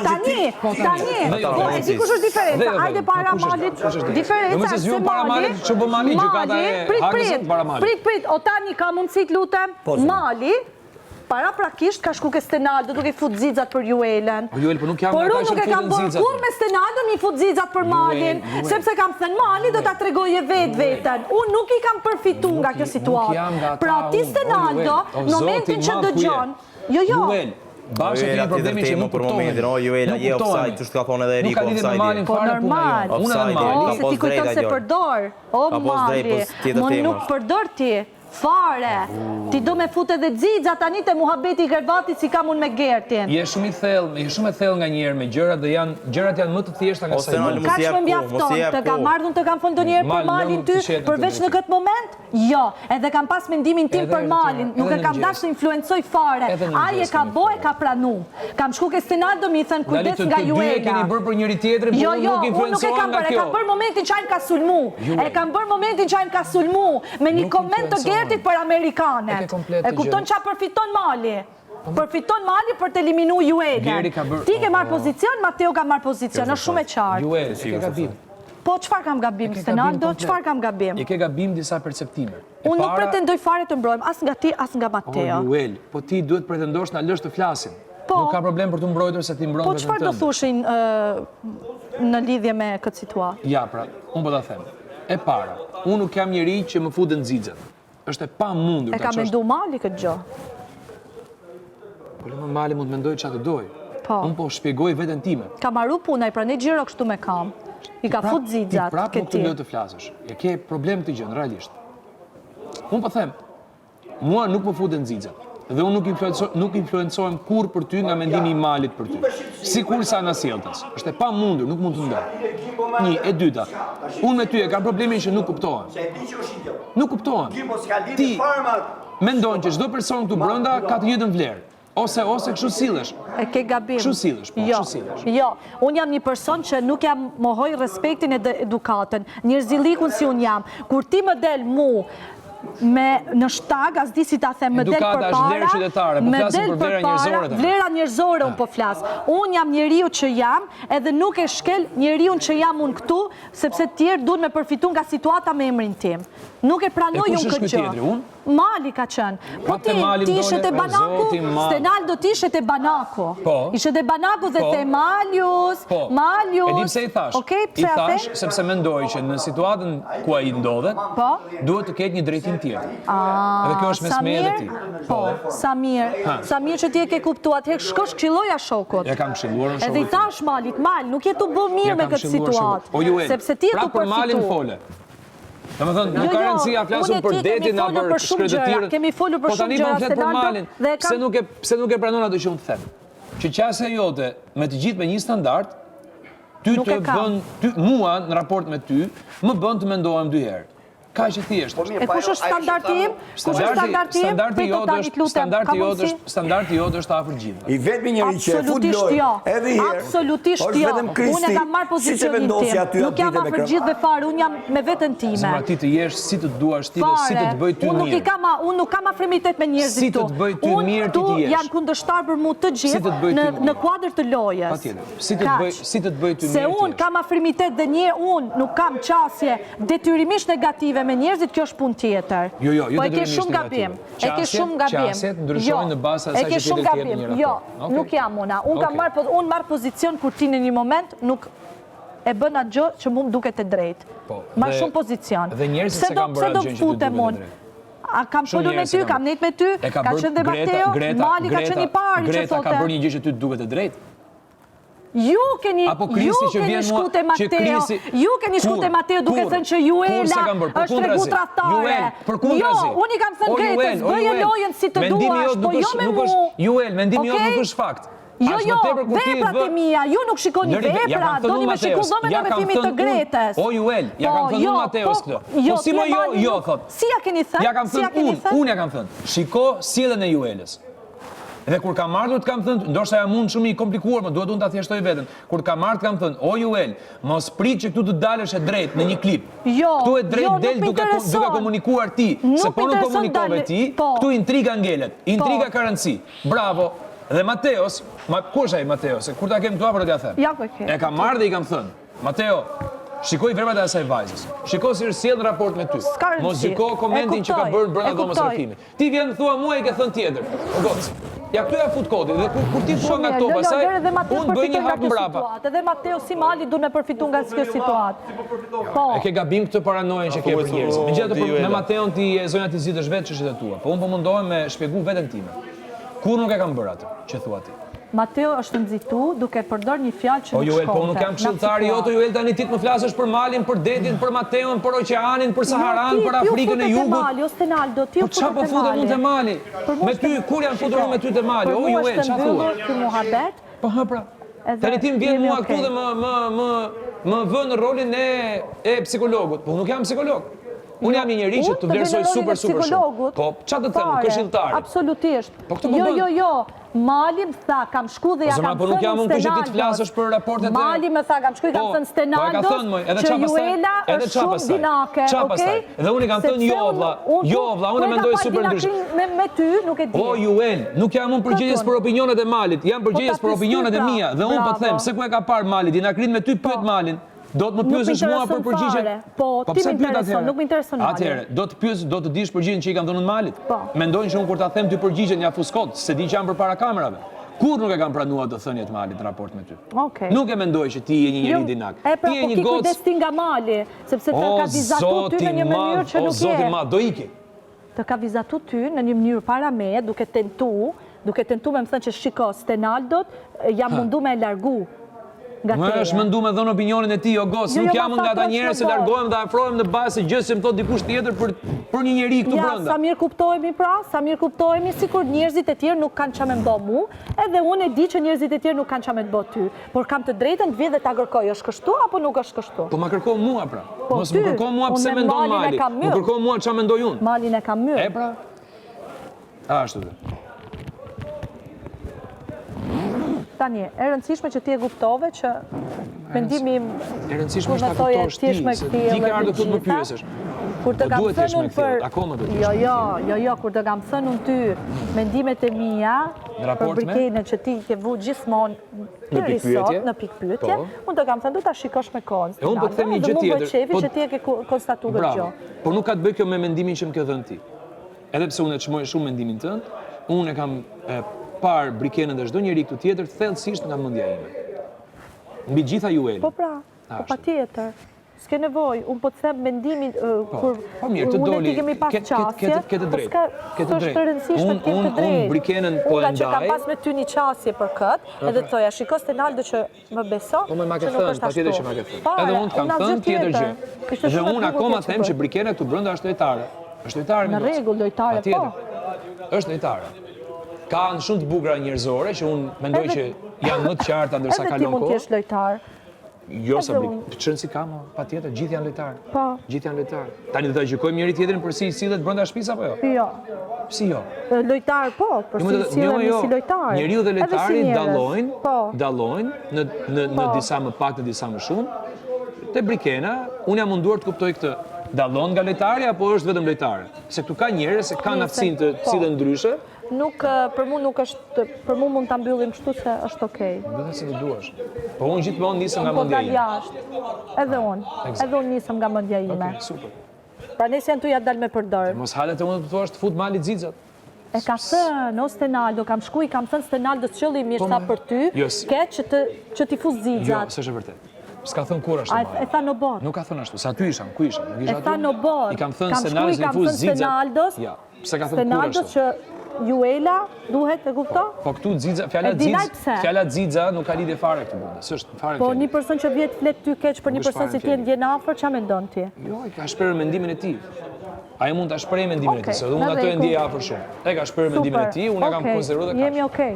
Tani, po e di kush është diferenca. Hajde para malit. Diferenca se mali. Prit, o tani ka mundësi të lutem. Mali para prakisht ka shku ke Stenaldo duke fut zixat për Juelen. Por unë nuk e kam bërë kur me Stenaldo mi fut zixat për Malin, sepse kam thënë Mali do ta tregoje veten. Unë nuk i kam përfitu nga kjo situatë. Pra ti Stenaldo, në momentin që dëgjon, jo. Bashkë kemi problemin që nuk kuptohen. Juela je offside, çu ka thonë edhe Eriko offside. Po normal. Se ti kujton se përdor. O Mali, më nuk përdor ti. Fare, ti do me fut edhe xixha tani te muhabeti i Gervatit si kam unë me Gertin. Je shumë e thellë nga njerë me gjërat dhe gjërat janë më të thjeshta nga sa nuk ka që më mjafton, të kam ardhur të kam thonë ndonjëherë për Malin ty, përveç në këtë moment? Jo, edhe kam pas mendimin tim për Malin, nuk e kam dashur të influencoj fare. Ai e ka boe, ka pranu. Kam shku ke Stenaldo mi thënë kujdes nga Juela. E keni bërë për njëri tjetrin, por nuk influencohen nga kjo. E kam bërë momentin që ai ka sulmu. E kam bërë momentin që ai ka sulmu me një koment të Gertit për Amerikanet. E kupton qa përfiton Mali? Përfiton Mali për të eliminu Juelen. Ti ke marrë pozicion, Mateo ka marrë pozicion, është shumë e qartë. Juel, e ke gabim. Po, qëfar kam gabim, Stenaldo? Qëfar kam gabim? E ke gabim disa perceptime. Unë nuk pretendoj fare të mbrojmë, as nga ti, as nga Mateo. Juel, po ti duhet pretendosh na lësh të flasim. Nuk ka problem për të mbrojtur se ti mbrojnë vetëm tënde. Po, qëfar do thushin në lidhje me këtë situatë? Ja, pra, unë po ta them. E para, unë nuk jam njeri që më futen xixhat. Është e pa mundur. E ka mendu Mali këtë gjë? Po lëmë Mali mund të mendoj çfarë të doj. Unë po shpjegoj veten time. Ka marru punaj, pra ne gjiro kështu me kam. I ka fut xixhat këtë ti. Ti prapë nuk të lë të flasësh. E ke problem këtë gjë, realisht. Unë po them, mua nuk më futen xixhat. Dhe unë nuk influencohem kur për ty nga mendimi i Malit për ty. Sikur sa na sjelltës. Është e pa mundur, nuk mund të ndodhë. Një, e dyta. Unë me ty e kam problemin që nuk kuptohem. Nuk kuptohem. Ti mendon që çdo person këtu brenda ka të njëjtën vlerë. Ose kështu sillesh. E ke gabim. Kështu sillesh, po, kështu sillesh. Jo, unë jam një person që nuk jam mohoj respektin e edukatën. Njerëzillikun si unë jam. Kur ti më del mu në shtag, as di si ta them, më del për para, më del për para, vlera njerëzore unë po flas. Unë jam njeriu që jam, edhe nuk e shkel njeriu që jam unë këtu, sepse tjerë duhet me përfitu nga situata me emrin tim. Nuk e pranoj unë këtë gjë. Mali ka qenë. Po ti ishe te Banaku, Stenaldo ti ishe te Banaku. Ishe te Banaku dhe te Malius. E di pse i thash? I thash sepse mendoj që në situatën ku ai ndodhet, duhet të ketë një drejtim tjetër. Edhe kjo është mes meje dhe ti. Po, Samir që ti e ke kuptuar, atëherë shkosh këshilloja shokut. Ja kam këshilluar në shokut. Edhe i thash Malit, Mal, nuk je tu bë mirë me këtë situatë. Sepse ti je tu përfitu. Në më thënë, nuk ka rëndësia flasur për detin apo për shkretëtirën. Kemi folur për shumë gjëra, Stenaldo. Pse nuk e pranon ato që unë të them? Që qasja jote me të gjithë me një standard, mua në raport me ty, më bën të mendohem dy herë. Ka që thjesht. E kush është standardim? Standardi jote është afër gjithë. I vetmi njëri që e fut lojë edhe herë. Absolutisht jo. Unë e kam marrë pozicionin tim. Nuk jam afër gjithëve fare, unë jam me veten time. Zemra ti të jesh si të duash ti dhe si të të bëj ty mirë. Unë nuk kam afrimitet me njerëzit si të të bëj ty mirë ti të jesh. Unë jam kundërshtar për mu të gjithë në kuadër të lojës. Si të të bëj ty mirë. Se unë kam afrimitet dhe unë nuk kam qasje detyrimisht negative me njerëzit, kjo është punë tjetër. Jo, po e ke shumë gabim. E ke shumë gabim. Qaset ndryshojnë në bazë asaj që ti tjetër një raport. Jo, nuk jam una. Unë marr pozicion kur ti në një moment nuk e bën atë gjë që mu më duket e drejtë. Marr shumë pozicion. Dhe njerëzit se kanë bërë atë gjë që ti duket e drejtë. A kam folur me ty, kam nejt me ty, ka qenë dhe Mateo, Mali ka qenë i pari që thote. Greta ka bërë një gjë që ty duket e drejtë. Ju keni shku te Mateo duke thënë që Juela është tregu tradhtare. Jo, unë i kam thënë Gretës, bëje lojën si të duash, po jo me mu. Juel, mendimi jot nuk është fakt. Jo, veprat e mia, ju nuk shikoni vepra, doni me shiku dhomën e rrethimit të Gretës. O Juel, ja kam thënë unë Mateos këtë. Po si më jo thot. Si ja keni thënë? Ja kam thënë unë ja kam thënë. Shiko sjelljen e Juelës. Dhe kur kam ardhur të kam thënë, ndoshta jam unë shumë i komplikuar, më duhet unë ta thjeshtoj veten. Kur kam ardhur kam thënë, o Juel, mos prit që këtu të dalësh e drejt në një klip. Këtu e drejt del duke komunikuar ti, se po nuk komunikove ti, këtu intriga ngelet, intriga ka rëndësi. Bravo. Dhe Mateos, kush ai Mateos? Kur ta kem këtu apo do t'ja them? Ja ku e ke. E kam marrë dhe i kam thënë, Mateo, shikoj verbet e asaj vajzës. Shikoj si sjell në raport me ty. Mos gjiko komentin që ka bërë brenda dhomës rrethimit. Ti vjen thua mua i ke thënë tjetër. O goc. Ja këtu ja fut kodin dhe kur ti thua nga këto pastaj unë bëj një hap mbrapa. Edhe Mateo si Mali duhet me përfitu nga kjo situatë. Po. E ke gabim këtë paranojën që ke për njerëz. Megjithatë me Mateon ti zonja ti zgjidhësh vetë çështjet e tua. Po unë po mundohem me shpjegu veten time. Kur nuk e kam bërë atë, që thua ti. Mateo është nxitu duke përdor një fjalë që nuk shkonte. Joel, po unë nuk jam këshilltari jote, Joel, tani ti të më flasësh për Malin, për detin, për Mateon, për oqeanin, për Saharan, për Afrikën e Jugut. Mali, o Stenaldo, ti u futet te Mali. Po çfarë po futem unë te Mali? Me ty kur janë futur me ty te Mali? O Joel, çfarë thua? Ky muhabet. Po ha pra. Tani ti vjen mua këtu dhe më vë në rolin e psikologut. Po nuk jam psikolog. Unë jam një njeri që të vlerësoj super shumë. Po çfarë të them, këshilltar. Absolutisht. Po këtë më bën. Jo. Mali më tha, kam shku dhe ja kam thënë Stenaldo. Po nuk jam unë që ti të flasësh për raportet e... Mali më tha, kam shku i kam thënë Stenaldo që Juela është shumë dinake, okej? Edhe unë i kam thënë jo, vlla, unë e mendoj super ndryshe. Me ty, nuk e di. O, Juel, nuk jam unë përgjegjës për opinionet e Malit, jam përgjegjës për opinionet e mia. Dhe unë po të them, se ku e ka parë Malit, i na krit me ty pyet Malin. Do të më pyesësh mua për përgjigjen? Po, ti më intereson, nuk më intereson Mali. Atëherë, do të dish përgjigjen që i kam dhënë Malit? Po. Mendojnë që unë kur ta them ty përgjigjen ja fuskot, se di që jam përpara kamerave. Kur nuk e kam pranuar të thëniet Malit në raport me ty? Okej. Nuk e mendoj që ti je një njeri dinak. Ti je një gocë. Kujdes ti nga Mali, sepse të ka vizatu ty në një mënyrë që nuk je. O zoti ma, do iki. Të ka vizatu ty në një mënyrë para me, duke tentu me më thënë që shiko Stenaldot, jam mundu me e largu. Më është mëndu me dhënë opinionin e ti, o gos, nuk jam nga ata njerëz se largohem dhe afrohem në bazë se gjë se më thot dikush tjetër për një njeri këtu brenda. Ja, sa mirë kuptohemi pra, sa mirë kuptohemi sikur njerëzit e tjerë nuk kanë çfarë më bë mu, edhe unë e di që njerëzit e tjerë nuk kanë çfarë më bë ty, por kam të drejtën të vi dhe ta kërkoj, është kështu apo nuk është kështu? Po ma kërko mua pra. Mos më kërko mua pse mendon Mali. Më kërko mua çfarë mendoj unë. Malin e kam myrë. E pra. Ashtu dhe. Tani, e rëndësishme që ti e kuptove që mendimi im... E rëndësishme është ta kuptosh ti, se ti ke ardhur këtu të më pyesësh. Kur të kam thënë unë për... Akoma do të ishte. Jo, kur të kam thënë unë ty mendimet e mia për Brikenën që ti ke vu gjithmonë në pikë pyetje, unë të kam thënë du ta shikosh me kohën. E unë po të them një gjë tjetër. Dhe mu bëj qefi që ti e ke konstatuar gjë. Por nuk ka të bëjë kjo me mendimin që më ke dhënë ti. Edhe pse unë e çmoj shumë mendimin tënd, unë e kam parë Brikenën dhe çdo njeri këtu tjetër thellësisht nga mendja ime. Mbi gjitha Jueli. Po pra, po patjetër. S'ke nevojë, unë po të them mendimin kur unë ti kemi pas qasje. Ke të drejtë. Është rëndësishme të kemë të drejtë. Unë Brikenën po e ndaj. Unë që kam pas me ty një qasje për këtë, edhe të thoja, shiko Stenaldo që më beso, që nuk është ashtu. Që ma ke thënë. Edhe unë kam thënë tjetër gjë. Dhe unë akoma them që Brikena këtu brenda është lojtare. Është lojtare. Në rregull, lojtare po. Është lojtare. Kanë shumë të bukura njerëzore që unë mendoj që janë më të qarta ndërsa kalon kohë. Edhe ti mund të jesh lojtar. Jo, sa çën si kam, patjetër, gjithë janë lojtarë. Po. Gjithë janë lojtarë. Tani do ta gjykojmë njëri tjetrin për si sillet brenda shtëpisë apo jo? Jo. Si jo? Lojtar po, për si sillemi si lojtar. Njeriu dhe lojtari dallojnë në disa më pak, në disa më shumë. Te Brikena, unë jam munduar të kuptoj këtë. Dallon nga lojtari apo është vetëm lojtare? Se këtu ka njerëz që kanë aftësinë të sillen ndryshe. Nuk, për mu nuk është, për mu mund të mbyllim kështu se është okej. Bëdhe si të duash. Po unë gjithmonë nisëm nga mendja ime. Po dal jashtë. Edhe unë nisëm nga mendja ime. Okej, super. Pra nëse janë tu ja dal me përdor. Mos halet e unë të thuash të fut Mali xixat. E ka thënë, o Stenaldo, kam thënë Stenaldo qëlli mi është ta për ty, ke që ti fuz xixat. Jo, s'është vërtet. S'ka thënë kur ashtu Mali. E tha në bot. Nuk ka thënë ashtu. Sa ty isham, ku isham? E tha në bot. I kam thënë Stenaldos i fuz xixat. Ja, pse ka thënë kur ashtu? Juela duhet e kupto? Po këtu fjala xixa nuk ka lidhje fare këtu bënda. S'është fare. Po një person që vjet flet ty keq për një person si ti ndjen afër, ç'a mendon ti? Jo, i ka shprehur mendimin e tij. Ai mund ta shprehë mendimin e tij, se unë atë e ndjej afër shumë. E ka shprehur mendimin e tij, unë e kam konsideruar dhe kaq. Jemi okay.